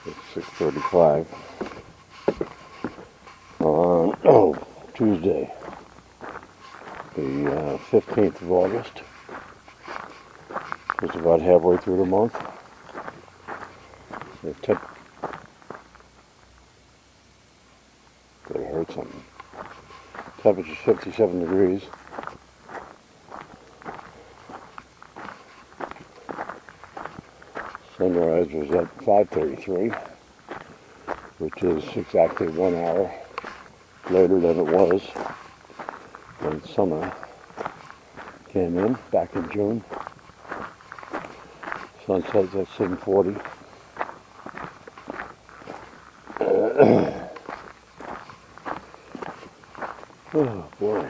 It's 6:35 on Tuesday, the 15th of August. Just about halfway through the month. Did I heard something? Temperature's 57 degrees. Sunrise was at 5:33, which is exactly 1 hour later than it was when summer came in back in June. Sunset's at 7:40. Oh boy.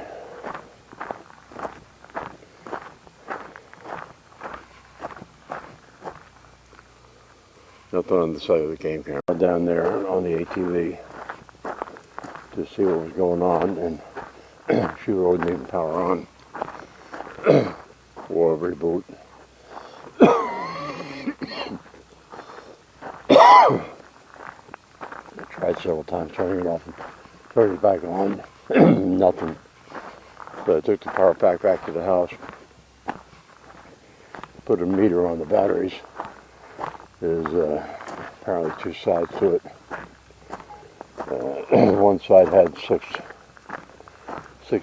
Nothing on the side of the game camera. Down there on the ATV to see what was going on, and she wasn't even power on. War reboot. I tried several times turning it off and turning it back on. Nothing. So I took the power pack back to the house, put a meter on the batteries. There's apparently two sides to it. One side had six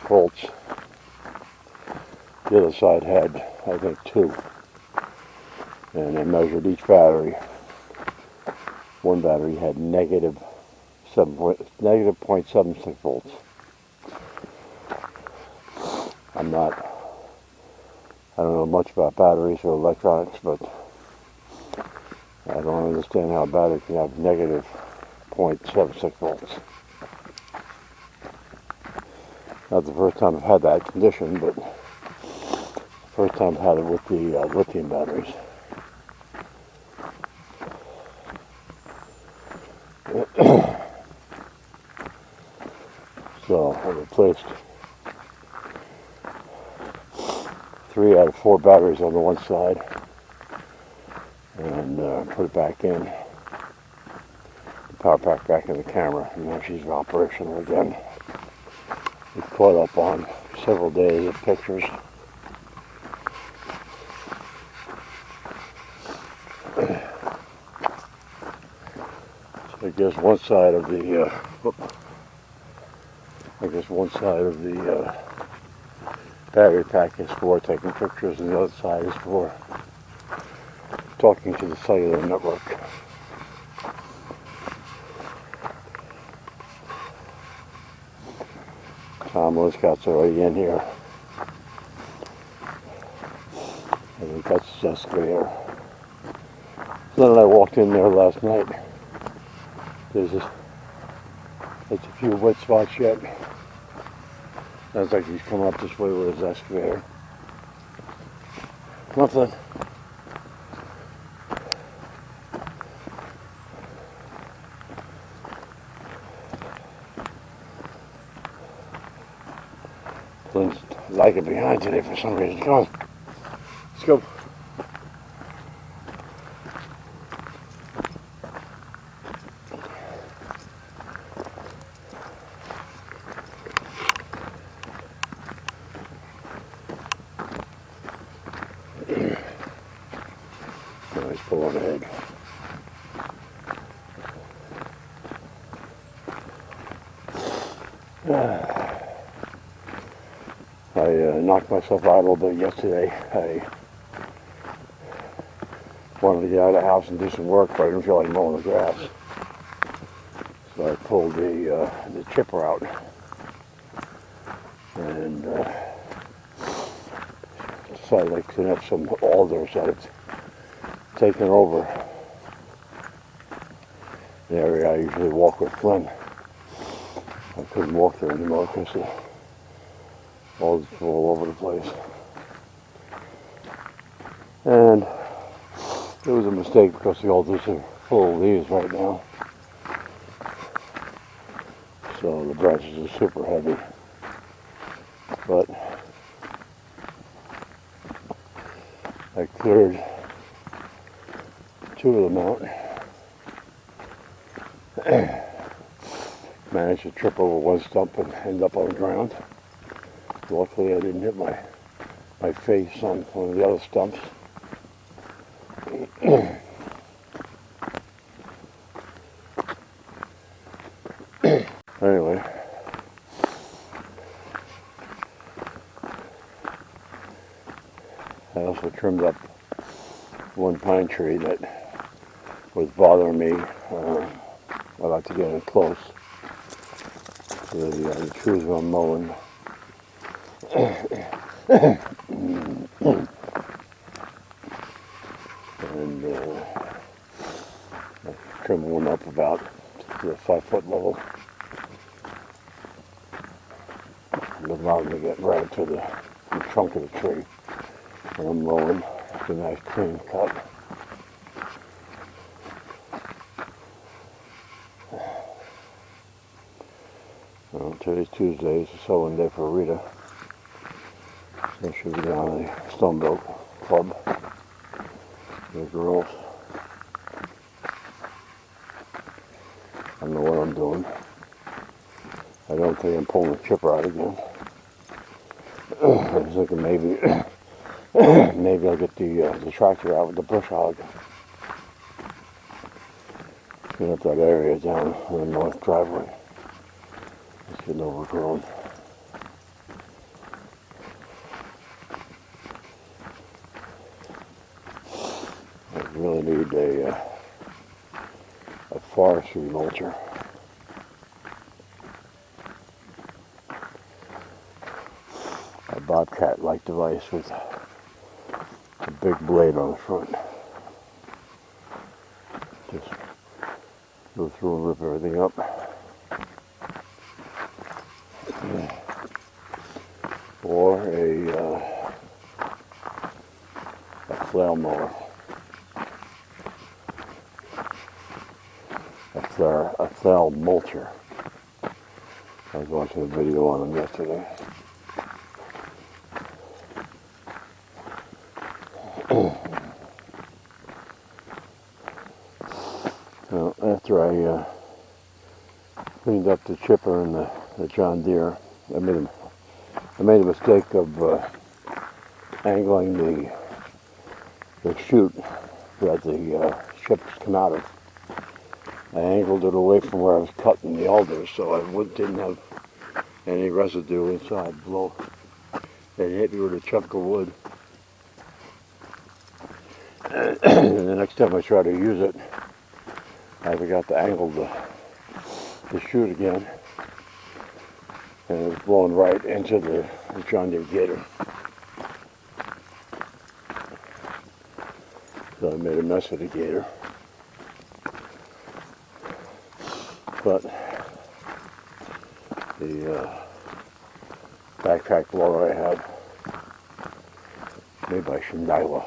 volts. The other side had, I think, 2. And I measured each battery. One battery had negative 0.76 volts. I don't know much about batteries or electronics, but I don't understand how a battery can have negative 0.76 volts. Not the first time I've had that condition, but the first time I've had it with the lithium batteries. So I replaced 3 out of 4 batteries on the one side and put it back in. The power pack back in the camera, and now she's operational again. We've caught up on several days of pictures. So I guess one side of the battery pack is for taking pictures, and the other side is for talking to the cellular network. Tom Linscott's already in here. I think that's Jessica here. Glenn and I walked in there last night. There's a few wet spots yet. Sounds like he's coming up this way with his excavator. Nothing. Glenn's lagging behind today for some reason. Come on. Let's go. Nice pull on ahead. I knocked myself out a little bit yesterday. I wanted to get out of the house and do some work, but I didn't feel like mowing the grass. So I pulled the chipper out and decided to clean up some alders that had taken over the area I usually walk with Glenn. I couldn't walk there anymore because the alders were all over the place. And it was a mistake because the alders are full of leaves right now. So the branches are super heavy. But I cleared 2 of them out. Managed to trip over one stump and end up on the ground. Luckily I didn't hit my face on one of the other stumps. Anyway, I also trimmed up one pine tree that was bothering me. I like to get in close. The trees were mowing. And I trimmed one up about to the 5-foot level. It allowed me to get right to the trunk of the tree. And I'm mowing. It's a nice clean cut. Well, today's Tuesday. It's a sewing day for Rita. So she'll be down at the Stonebrook Club. The girls. I don't know what I'm doing. I don't think I'm pulling the chipper out again. I was thinking maybe I'll get the tractor out with the bush hog. Clean up that area down on the north driveway. It's getting overgrown. I really need a forestry mulcher. A Bobcat-like device with a big blade on the front. Just go through and rip everything up. Or a flail mower. A flail mulcher. I was watching a video on them yesterday. Well, after I cleaned up the chipper and the John Deere, I made a mistake of angling the chute that the chips come out of. I angled it away from where I was cutting the alders, so I didn't have any residue inside below. It hit me with a chunk of wood. And the next time I try to use it, I forgot to angle the chute again, and it was blowing right into the John Deere Gator. So I made a mess of the Gator. But the backpack blower I had, made by Shindaiwa,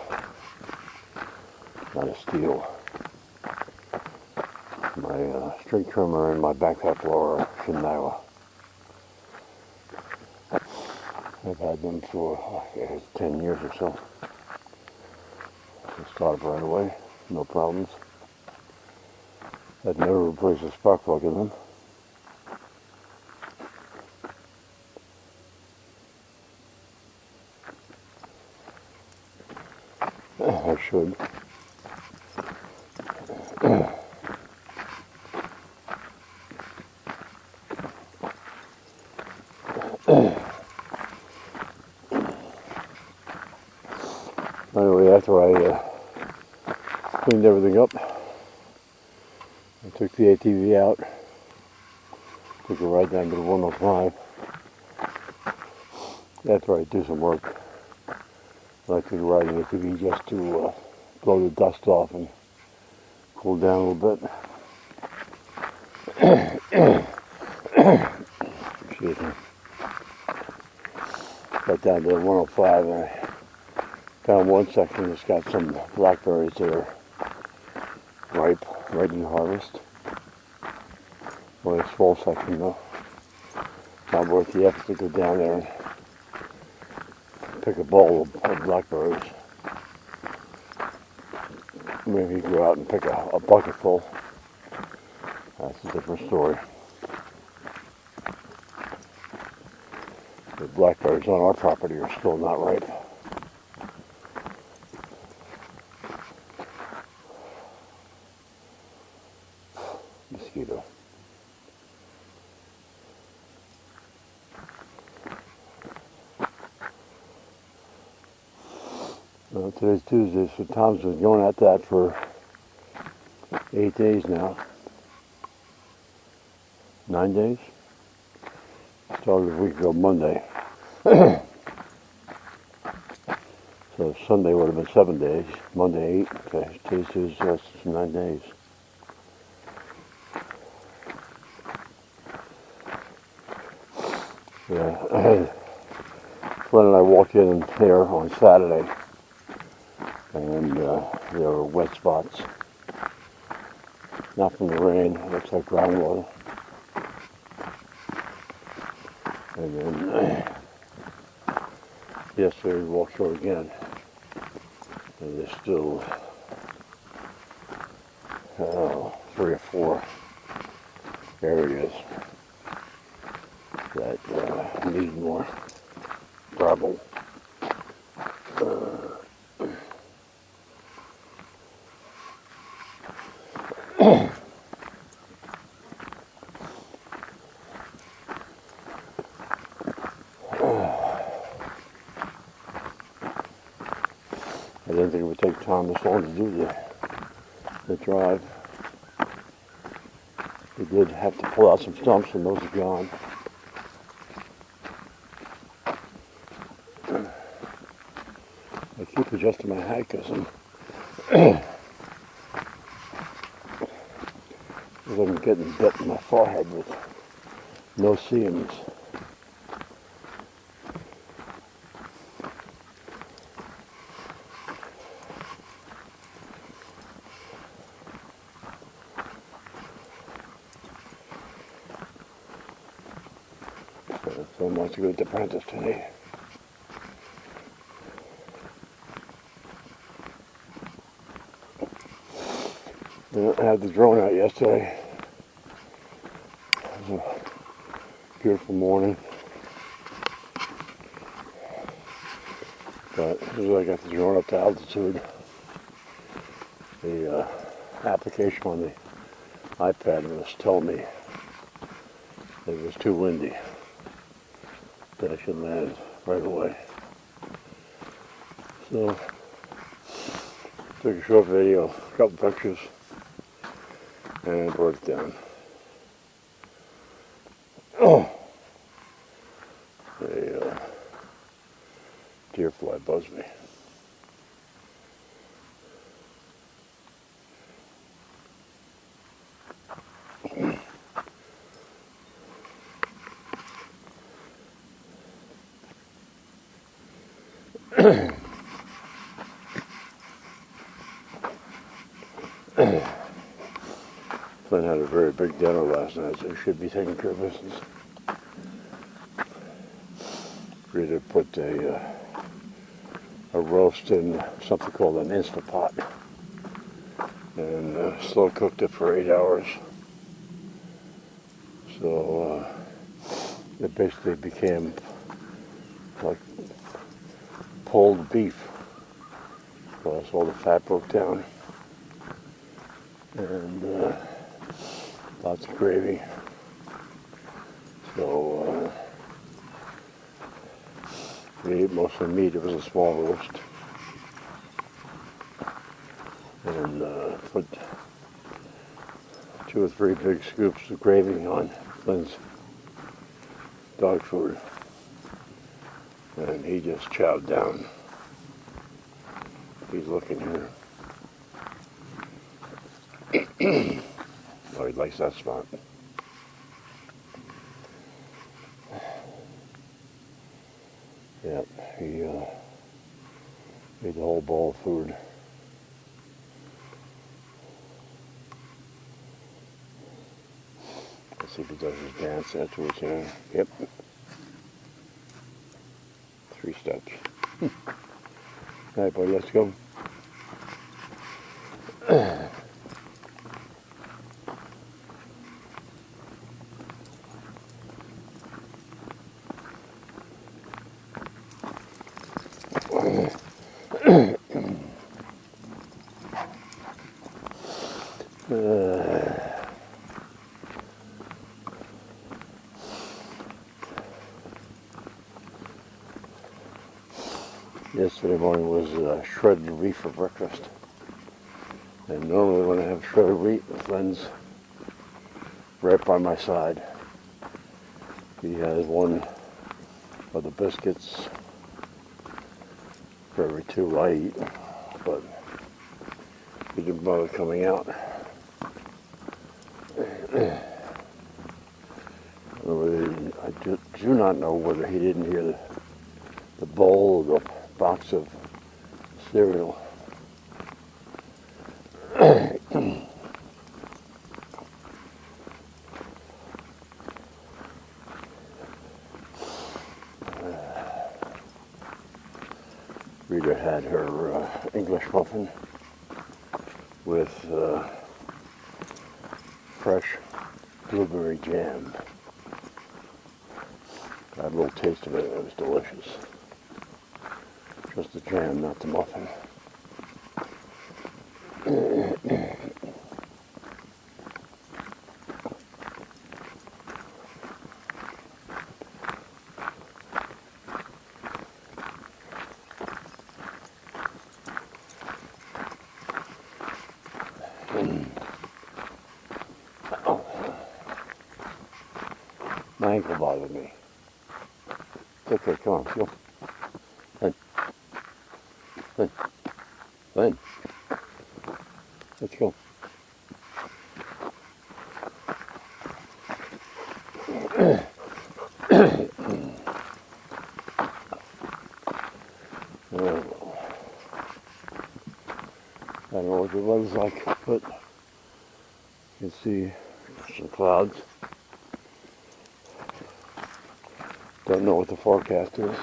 not a steel. My string trimmer and my backpack blower are Shindaiwa. I've had them for 10 years or so. They start right away, no problems. I'd never replace a spark plug in them. I should. Anyway, after I cleaned everything up, I took the ATV out, took it right down to the 105. After I do some work, I like to ride the ATV just to blow the dust off and cool down a little bit. Excuse me. Got down to the 105 and I found one section that's got some blackberries that are ripe, ready to harvest. Well, a small section though. Not worth the effort to go down there and pick a bowl of blackberries. Maybe go out and pick a bucket full. That's a different story. The blackberries on our property are still not ripe. Mosquito. Well, today's Tuesday, so Tom's been going at that for 8 days now. 9 days? Started a week ago Monday. So Sunday would have been 7 days. Monday 8. Okay, Tuesday, that's 9 days. Yeah. Glenn and I walked in here on Saturday, and there were wet spots. Not from the rain, it looks like groundwater. And then yesterday we walked through again, and there's still 3 or 4 areas that need more gravel. I didn't think it would take Tom this long to do the drive. We did have to pull out some stumps, and those are gone. I keep adjusting my hat because I'm getting bit in my forehead with no seams. So I'm going to go to the dentist today. I had the drone out yesterday. It was a beautiful morning. But as soon as I got the drone up to altitude, the application on the iPad was telling me that it was too windy, that I should land right away. So, took a short video, a couple pictures, and brought it down. Oh! A deer fly buzzed me. Flynn had a very big dinner last night, so he should be taking care of business. Rita put a roast in something called an Instapot, and slow cooked it for 8 hours. So it basically became like pulled beef. Plus all the fat broke down, and lots of gravy. So we ate most of the meat. It was a small roast, and put 2 or 3 big scoops of gravy on Lynn's dog food, and he just chowed down. He's looking here. Oh, he likes that spot. Yep, he ate the whole bowl of food. Let's see if he does his dance afterwards here. Yep. 3 steps. All right, buddy, let's go. Yesterday morning was shredded wheat for breakfast. And normally when I have shredded wheat, Glenn's right by my side. He has one of the biscuits for every two I eat, but he didn't bother coming out. I do not know whether he didn't hear the bowl or the box of cereal. Rita had her English muffin with fresh blueberry jam. I had a little taste of it and it was delicious. Just the jam, not the muffin. My ankle bothered me. It's okay, come on, go. Glenn. Let's go. I don't know what the weather's like, but you can see some clouds. Don't know what the forecast is.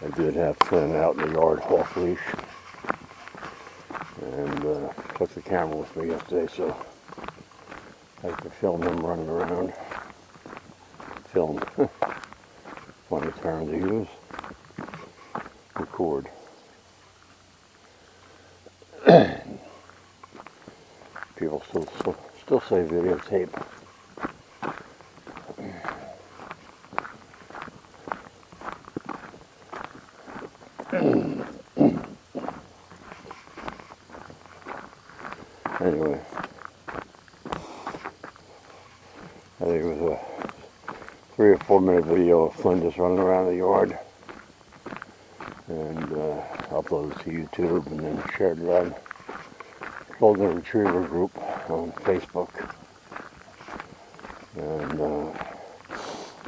I did have Flynn out in the yard off leash and took the camera with me yesterday, so I could film him running around. Film. Funny term to use. Record. People still say videotape. Anyway, I think it was a 3 or 4 minute video of Flynn just running around the yard, and uploaded to YouTube and then shared it on Golden Retriever group on Facebook. And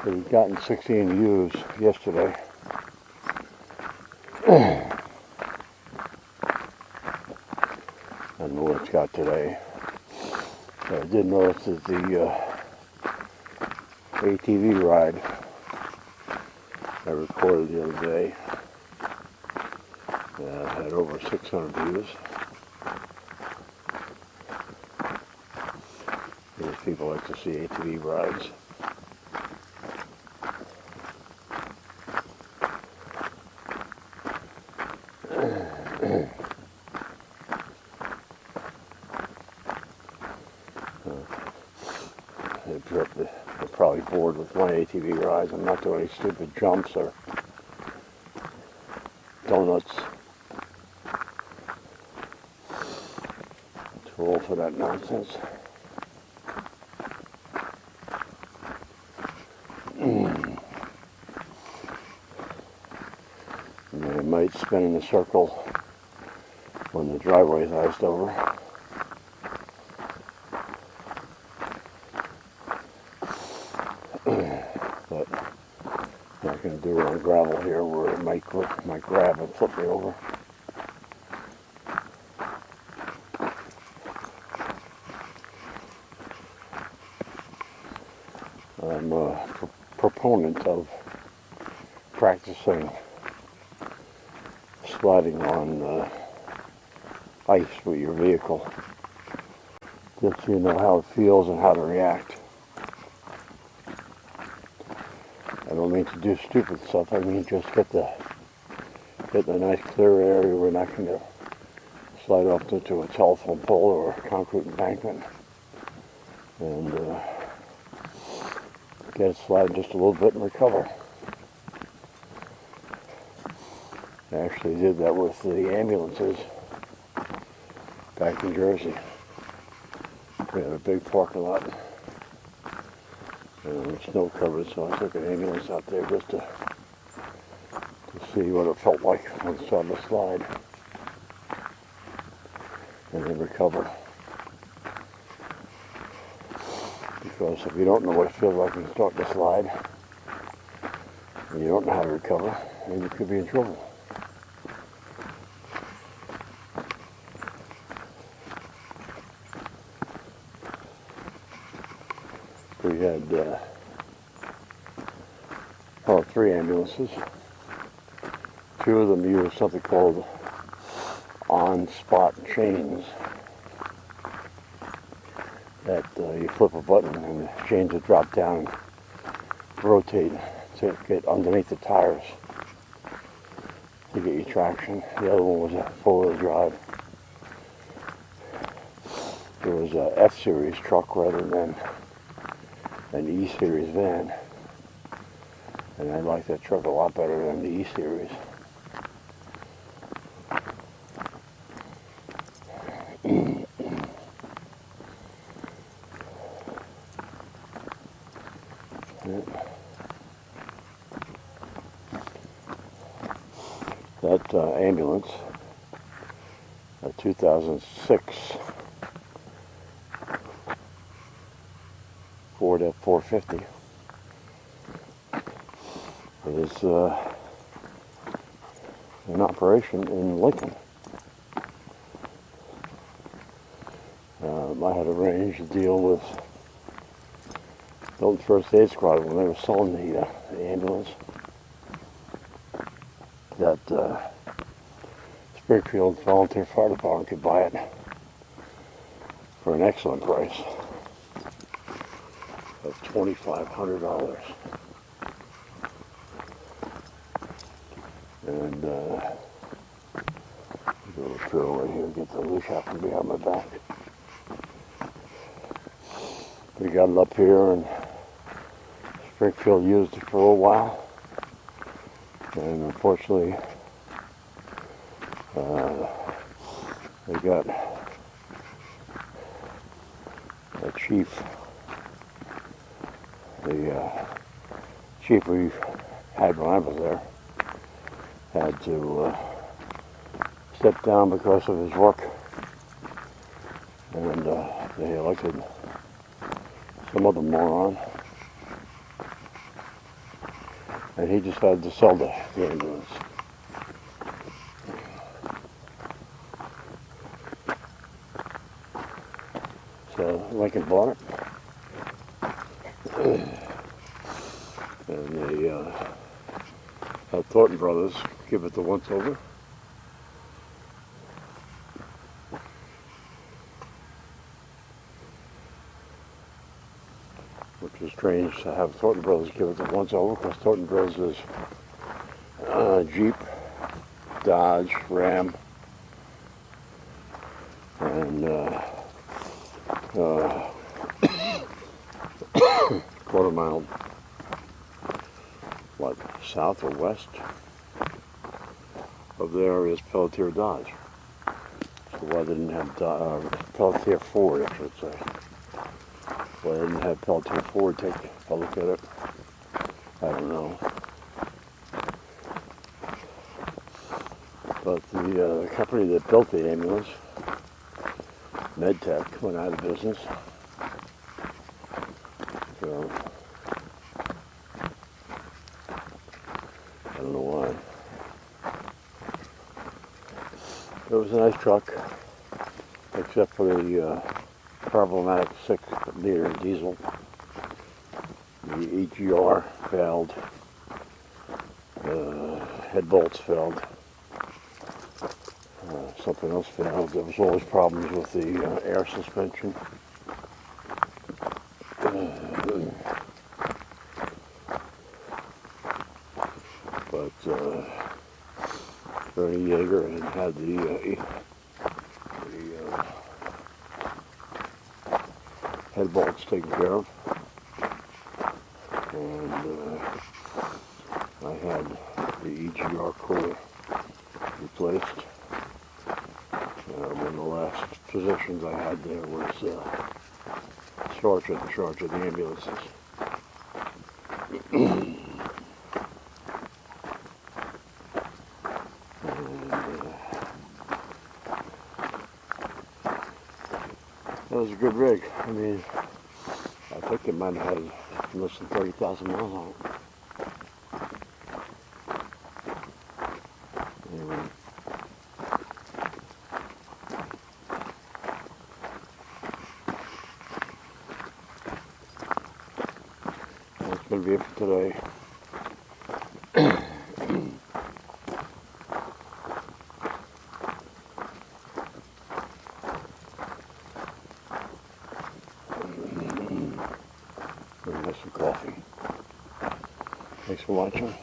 it had gotten 16 views yesterday. I don't know what it's got today. But I did notice that the ATV ride I recorded the other day had over 600 views. Because people like to see ATV rides. They're probably bored with my ATV rides. I'm not doing any stupid jumps or donuts. Too old for that nonsense. And they might spin in a circle when the driveway is iced over. But I'm not going to do it on gravel here where it might grab and flip me over. I'm a proponent of practicing sliding on ice with your vehicle, just so you know how it feels and how to react. I don't mean to do stupid stuff. I mean just get the nice clear area where we're not going to slide off into a telephone pole or a concrete embankment, and get it sliding just a little bit and recover. I actually did that with the ambulances back in Jersey. We had a big parking lot and snow covered, so I took an ambulance out there just to see what it felt like when it started to slide and then recover. Because if you don't know what it feels like when you start to slide and you don't know how to recover, then you could be in trouble. We had 3 ambulances. 2 of them used something called on-spot chains. That you flip a button and the chains will drop down and rotate to get underneath the tires to get you traction. The other one was a 4-wheel drive. It was a F-Series truck rather than an E-Series van, and I like that truck a lot better than the E-Series. That ambulance, a 2006 Ford F-450, is in operation in Lincoln. I had arranged a deal with Milton First Aid Squad when they were selling the ambulance, that Springfield Volunteer Fire Department could buy it for an excellent price of $2,500. And go through right here, get the leash out from behind my back. We got it up here, and Springfield used it for a while, and unfortunately they got a chief. The chief we had when I was there had to step down because of his work, and they elected some other moron, and he decided to sell the ambulance. So Lincoln bought it, and they had Thornton Brothers give it the once-over. Which is strange to have Thornton Brothers give it the once-over, because Thornton Brothers is Jeep, Dodge, Ram, and quarter mile, like south or west of there is Pelletier Dodge. So why they didn't have Pelletier Ford, I should say. Why they didn't have Pelletier Ford take a look at it, I don't know. But the company that built the ambulance, Medtech, went out of business. So I don't know why. It was a nice truck, except for the problematic 6-liter diesel. The EGR failed, head bolts failed, something else failed. There was always problems with the air suspension. But Bernie Yeager had the head bolts taken care of, and I had the EGR cooler replaced. One of the last positions I had there was in charge of the ambulances. That was a good rig. I mean, I think it might have had less than 30,000 miles on it. Anyway. That's going to be it for today. Have some coffee. Thanks for watching.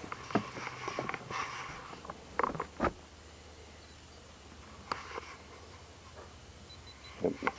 Yep.